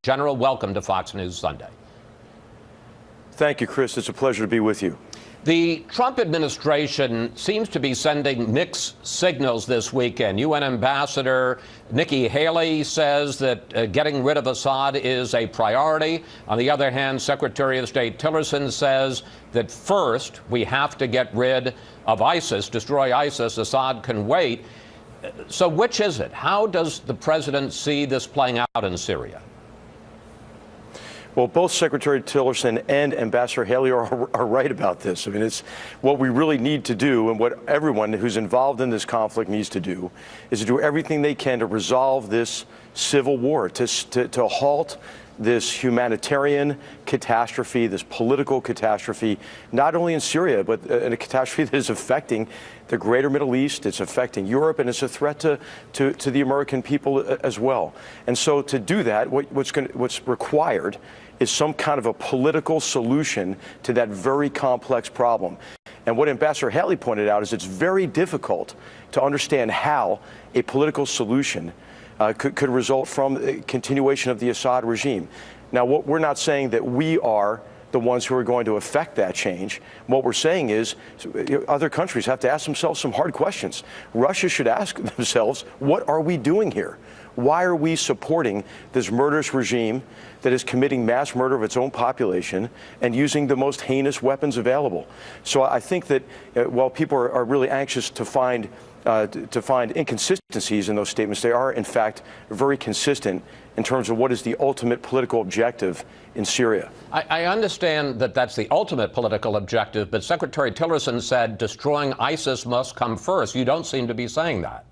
General, welcome to Fox News Sunday. Thank you, Chris. It's a pleasure to be with you. The Trump administration seems to be sending mixed signals this weekend. UN Ambassador Nikki Haley says that getting rid of Assad is a priority. On the other hand, Secretary of State Tillerson says that first we have to get rid of ISIS, destroy ISIS. Assad can wait. So which is it? How does the president see this playing out in Syria? Well, both Secretary Tillerson and Ambassador Haley are right about this. I mean, it's what we really need to do, and what everyone who's involved in this conflict needs to do, is to do everything they can to resolve this civil war, to halt this humanitarian catastrophe, this political catastrophe, not only in Syria, but a catastrophe that is affecting the greater Middle East, it's affecting Europe, and it's a threat to the American people as well. And so to do that, what's required is some kind of a political solution to that very complex problem. And what Ambassador Haley pointed out is it's very difficult to understand how a political solution could result from a continuation of the Assad regime. Now, we're not saying that we are the ones who are going to affect that change. What we're saying is other countries have to ask themselves some hard questions. Russia should ask themselves, what are we doing here? Why are we supporting this murderous regime that is committing mass murder of its own population and using the most heinous weapons available? So I think that while people are really anxious to find inconsistencies in those statements, they are, in fact, very consistent in terms of what is the ultimate political objective in Syria. I understand that that's the ultimate political objective, but Secretary Tillerson said destroying ISIS must come first. You don't seem to be saying that.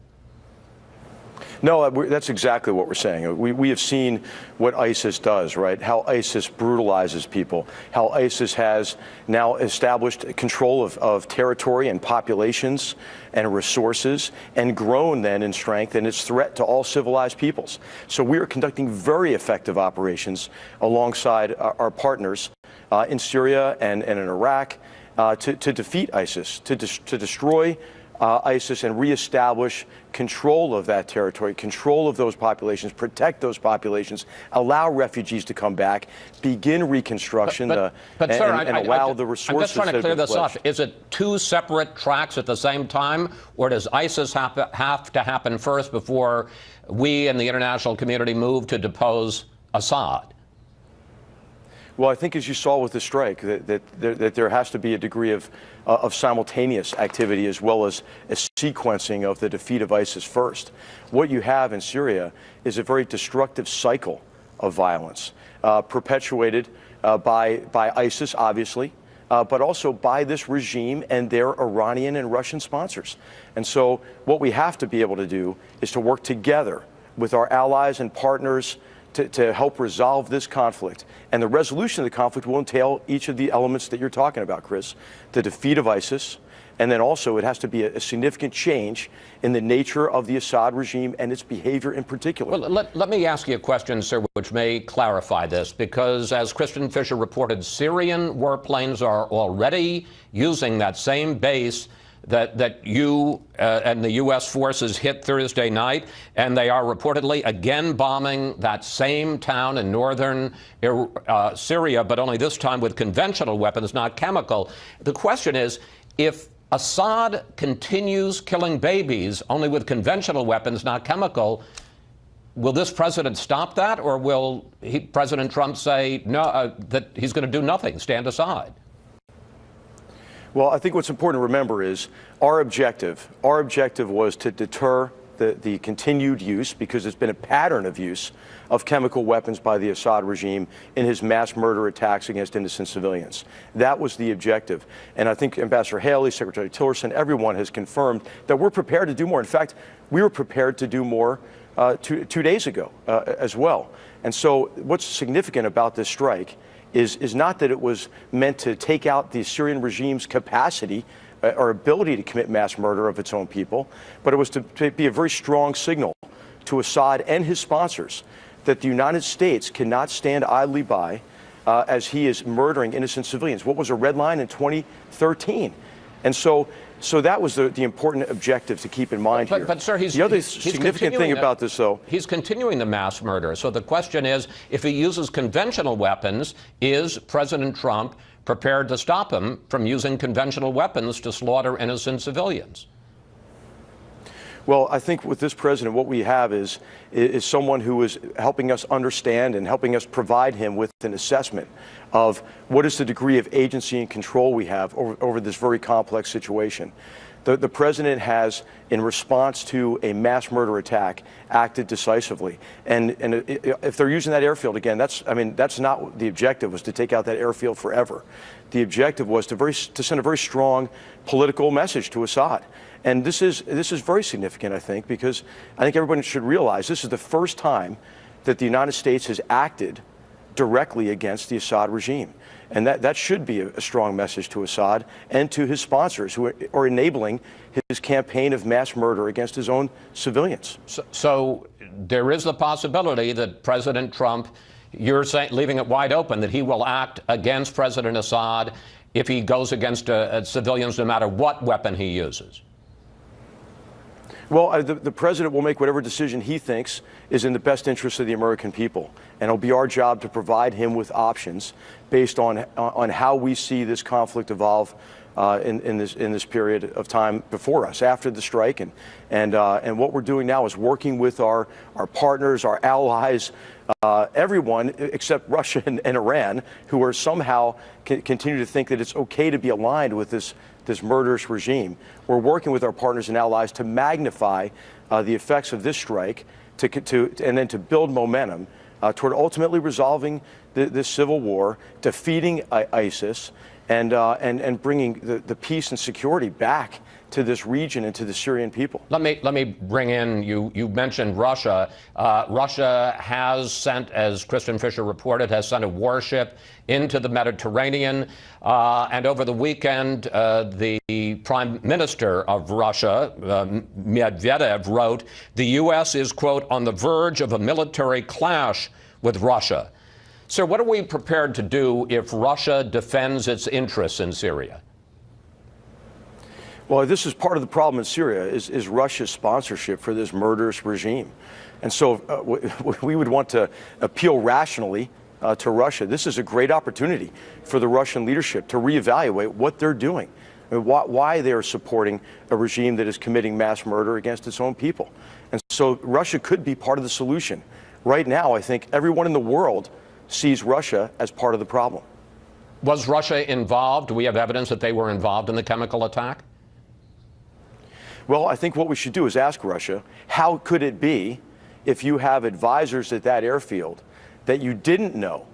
No, that's exactly what we're saying. We have seen what ISIS does, right? How ISIS brutalizes people, how ISIS has now established control of territory and populations and resources, and grown then in strength in its threat to all civilized peoples. So we are conducting very effective operations alongside our partners in Syria and in Iraq to defeat ISIS, to destroy ISIS and reestablish control of that territory, control of those populations, protect those populations, allow refugees to come back, begin reconstruction, and allow the resources. I'm just trying to clear this up. Is it two separate tracks at the same time, or does ISIS have to happen first before we and the international community move to depose Assad? Well, I think, as you saw with the strike, that there has to be a degree of simultaneous activity as well as a sequencing of the defeat of ISIS first. What you have in Syria is a very destructive cycle of violence, perpetuated by ISIS, obviously, but also by this regime and their Iranian and Russian sponsors. And so what we have to be able to do is to work together with our allies and partners to help resolve this conflict. And the resolution of the conflict will entail each of the elements that you're talking about, Chris. The defeat of ISIS, and then also it has to be a significant change in the nature of the Assad regime and its behavior in particular. Well, let me ask you a question, sir, which may clarify this, because as Christian Fisher reported, Syrian warplanes are already using that same base that you and the U.S. forces hit Thursday night, and they are reportedly again bombing that same town in northern Syria, but only this time with conventional weapons, not chemical. The question is, if Assad continues killing babies only with conventional weapons, not chemical, will this president stop that, or will President Trump say no, that he's going to do nothing, stand aside? Well, I think what's important to remember is our objective was to deter the continued use, because there's been a pattern of use of chemical weapons by the Assad regime in his mass murder attacks against innocent civilians. That was the objective. And I think Ambassador Haley, Secretary Tillerson, everyone has confirmed that we're prepared to do more. In fact, we were prepared to do more 2 days ago as well. And so what's significant about this strike is not that it was meant to take out the Syrian regime's capacity or ability to commit mass murder of its own people, but it was to be a very strong signal to Assad and his sponsors that the United States cannot stand idly by as he is murdering innocent civilians. What was a red line in 2013? And so So that was the important objective to keep in mind here. But sir, the other significant thing about this, though, he's continuing the mass murder. So the question is, if he uses conventional weapons, is President Trump prepared to stop him from using conventional weapons to slaughter innocent civilians? Well, I think with this president, what we have is someone who is helping us understand and helping us provide him with an assessment of what is the degree of agency and control we have over this very complex situation. The president has, in response to a mass murder attack, acted decisively. And if they're using that airfield again, that's not the objective, was to take out that airfield forever. The objective was to send a very strong political message to Assad. And this is very significant, I think, because I think everyone should realize this is the first time that the United States has acted directly against the Assad regime. And that should be a strong message to Assad and to his sponsors who are enabling his campaign of mass murder against his own civilians. So there is the possibility that President Trump, you're saying, leaving it wide open, that he will act against President Assad if he goes against civilians, no matter what weapon he uses. Well, the president will make whatever decision he thinks is in the best interest of the American people, and it'll be our job to provide him with options based on how we see this conflict evolve in this period of time before us, after the strike, and what we're doing now is working with our partners, our allies, everyone except Russia and Iran, who are somehow continue to think that it's okay to be aligned with this murderous regime. We're working with our partners and allies to magnify the effects of this strike, and then to build momentum toward ultimately resolving this civil war, defeating ISIS, and bringing the peace and security back to this region and to the Syrian people. Let me bring in, you mentioned Russia. Russia has sent, as Kristen Fisher reported, has sent a warship into the Mediterranean. And over the weekend, the Prime Minister of Russia, Medvedev, wrote, "The U.S. is, quote, on the verge of a military clash with Russia." So what are we prepared to do if Russia defends its interests in Syria? Well, this is part of the problem in Syria, is Russia's sponsorship for this murderous regime. And so we would want to appeal rationally to Russia. This is a great opportunity for the Russian leadership to reevaluate what they're doing, and why they're supporting a regime that is committing mass murder against its own people. And so Russia could be part of the solution. Right now, I think everyone in the world sees Russia as part of the problem. Was Russia involved? Do we have evidence that they were involved in the chemical attack? Well, I think what we should do is ask Russia, how could it be, if you have advisors at that airfield, that you didn't know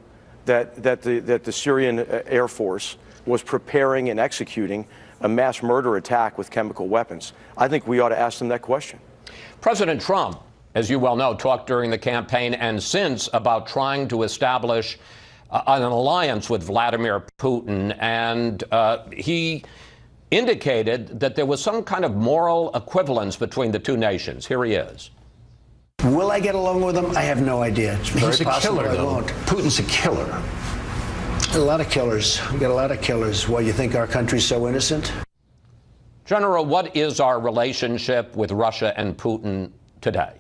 that the Syrian Air Force was preparing and executing a mass murder attack with chemical weapons? I think we ought to ask them that question. President Trump, as you well know, talked during the campaign and since about trying to establish an alliance with Vladimir Putin, and he indicated that there was some kind of moral equivalence between the two nations. Here he is. Will I get along with him? I have no idea. It's very possible I won't. Putin's a killer. A lot of killers. We got a lot of killers. Why, you think our country's so innocent? General, what is our relationship with Russia and Putin today?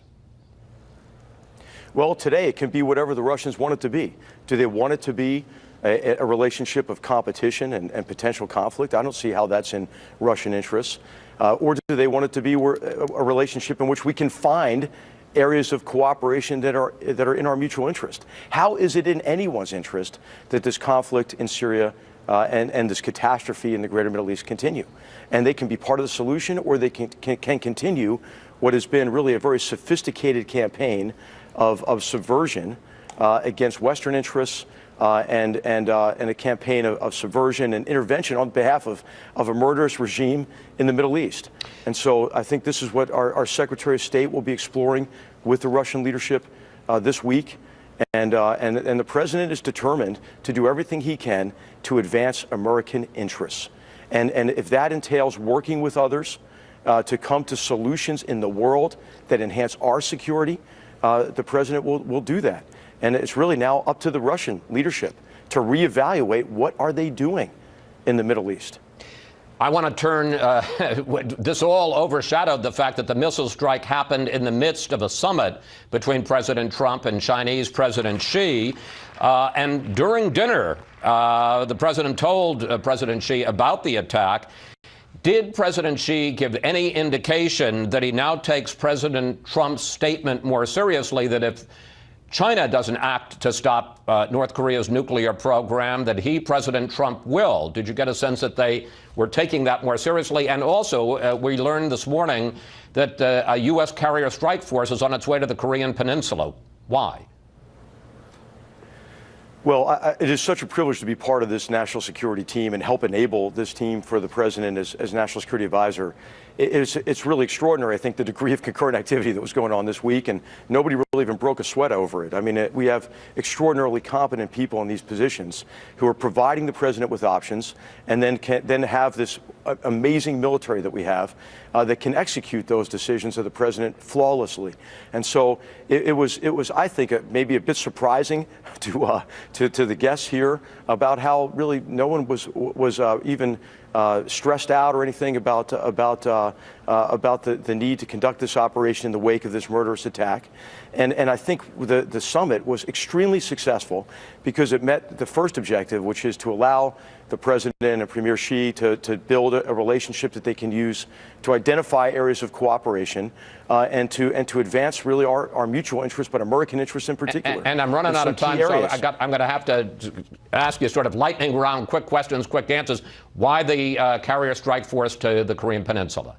Well, today it can be whatever the Russians want it to be. Do they want it to be a relationship of competition and potential conflict? I don't see how that's in Russian interests. Or do they want it to be a relationship in which we can find areas of cooperation that are in our mutual interest? How is it in anyone's interest that this conflict in Syria and this catastrophe in the greater Middle East continue? And they can be part of the solution, or they can continue what has been really a very sophisticated campaign of subversion against Western interests, and a campaign of subversion and intervention on behalf of a murderous regime in the Middle East. And so I think this is what our Secretary of State will be exploring with the Russian leadership this week. And the president is determined to do everything he can to advance American interests. And if that entails working with others to come to solutions in the world that enhance our security, the president will do that. And it's really now up to the Russian leadership to reevaluate what are they doing in the Middle East. I want to turn, this all overshadowed the fact that the missile strike happened in the midst of a summit between President Trump and Chinese President Xi. And during dinner, the president told President Xi about the attack. Did President Xi give any indication that he now takes President Trump's statement more seriously, that if China doesn't act to stop North Korea's nuclear program, that he, President Trump, will? Did you get a sense that they were taking that more seriously? And also, we learned this morning that a U.S. carrier strike force is on its way to the Korean Peninsula. Why? Well, it is such a privilege to be part of this national security team and help enable this team for the president as national security advisor. It's really extraordinary, I think, the degree of concurrent activity that was going on this week, and nobody really even broke a sweat over it. I mean, we have extraordinarily competent people in these positions who are providing the president with options, and then have this amazing military that we have that can execute those decisions of the president flawlessly. And so it was I think, maybe a bit surprising to the guests here about how really no one was even stressed out or anything about the need to conduct this operation in the wake of this murderous attack. And I think the summit was extremely successful because it met the first objective, which is to allow the president and Premier Xi to build a relationship that they can use to identify areas of cooperation and to advance really our mutual interests, but American interests in particular. And I'm running out of time, so I'm going to have to ask you sort of lightning round, quick questions, quick answers. Why the carrier strike force to the Korean Peninsula?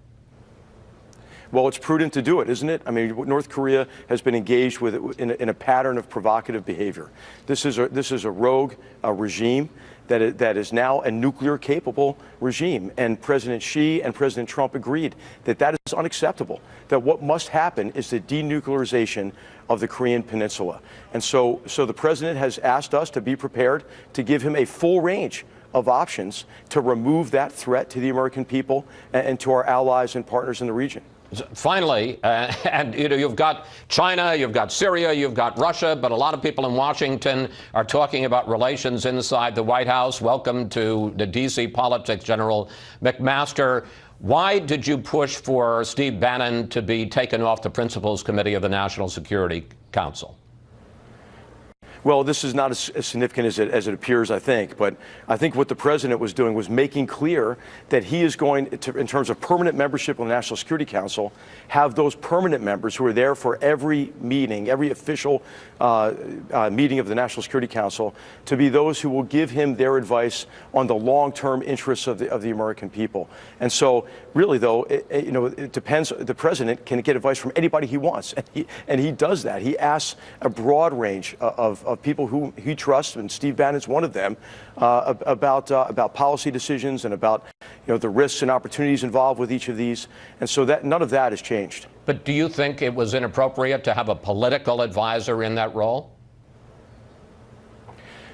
Well, it's prudent to do it, isn't it? I mean, North Korea has been engaged in a pattern of provocative behavior. This is a rogue regime that is now a nuclear-capable regime. And President Xi and President Trump agreed that is unacceptable, that what must happen is the denuclearization of the Korean Peninsula. And so the president has asked us to be prepared to give him a full range of options to remove that threat to the American people and to our allies and partners in the region. Finally, and you've got China, you've got Syria, you've got Russia, but a lot of people in Washington are talking about relations inside the White House. Welcome to the D.C. politics, General McMaster. Why did you push for Steve Bannon to be taken off the Principals Committee of the National Security Council? Well, this is not as significant as it appears, I think. But I think what the president was doing was making clear that he is going to, in terms of permanent membership of the National Security Council, have those permanent members who are there for every meeting, every official meeting of the National Security Council, to be those who will give him their advice on the long-term interests of the American people. And so, really, though, it depends. The president can get advice from anybody he wants, and he does that. He asks a broad range of people who he trusts, and Steve Bannon's one of them, about policy decisions and about the risks and opportunities involved with each of these. And so that none of that has changed. But do you think it was inappropriate to have a political advisor in that role?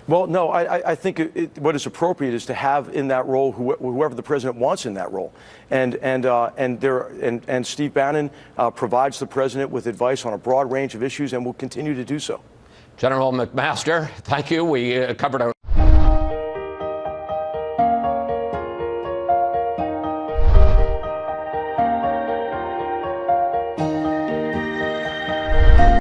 Well, no, I think what is appropriate is to have in that role whoever the president wants in that role, and Steve Bannon provides the president with advice on a broad range of issues and will continue to do so. General McMaster, thank you. We covered a